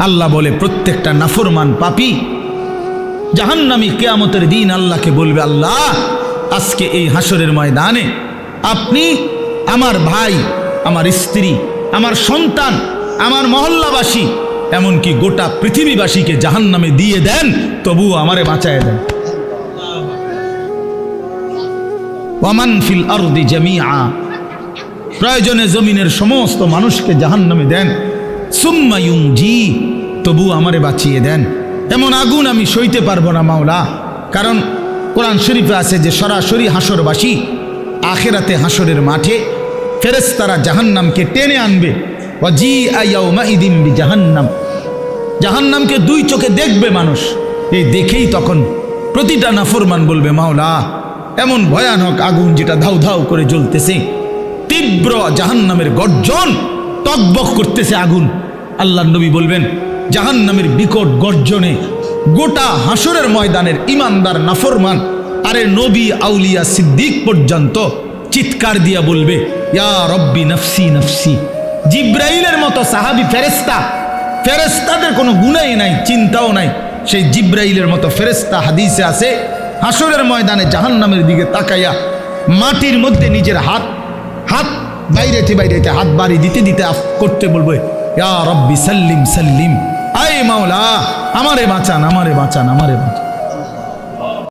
আল্লাহ বলে প্রত্যেকটা নাফরমান পাপী জাহান্নামী কিয়ামতের দিন আল্লাহকে বলবে, আল্লাহ আজকে এই হাসরের ময়দানে আপনি আমার ভাই, আমার স্ত্রী, আমার সন্তান, আমার মহল্লাবাসী, এমনকি গোটা পৃথিবীবাসীকে জাহান্নামে দিয়ে দেন, তবুও আমারে বাঁচায় দেন। ওয়ামান ফিল আরদি জামিআ, প্রয়োজনে জমিনের সমস্ত মানুষকে জাহান্নামে দেন, সুম্মা ইউনজি, তবুও আমারে বাঁচিয়ে দেন। এমন আগুন আমি সইতে পারবো না মাওলা। কারণ কোরআন শরীফে আছে যে সরাসরি হাসরবাসী আখিরাতে হাসরের মাঠে ফেরেশতারা জাহান্নামকে টেনে আনবে। ওয়াজিআ ইয়াউমাইযিন বিজাহান্নাম, জাহান্নামকে দুই চোখে দেখবে মানুষ। এই দেখেই তখন প্রতিটা নাফরমান বলবে, মাওলা এমন ভয়ানক আগুন যেটা ধাউ ধাউ করে জ্বলতেছে, তীব্র জাহান্নামের গর্জন, টকবক করতেছে আগুন। আল্লাহর নবী বলবেন, জাহান্নামের বিকট গর্জনে গোটা হাসরের ময়দানের ইমানদার নাফরমান, আরে নবী আউলিয়া সিদ্দিক পর্যন্ত চিৎকার দিয়া বলবে, ইয়া রব্বি নফসি নফসি। জিব্রাইলের মতো সাহাবী ফেরেশতা, ফেরেশতাদের কোনো গুনাহই নাই, চিন্তাও নাই, সেই জিব্রাইলের মতো ফেরেশতা হাদিসে আছে হাসরের ময়দানে জাহান্নামের দিকে তাকাইয়া মাটির মধ্যে নিজের হাত বাইরেতে হাত বাড়ি দিতে দিতে করতে বলবে, ইয়া রব্বি সাল্লিম সাল্লিম, আয় মাওলা আমারে বাঁচান, আমারে বাঁচান, আমারে বাঁচান।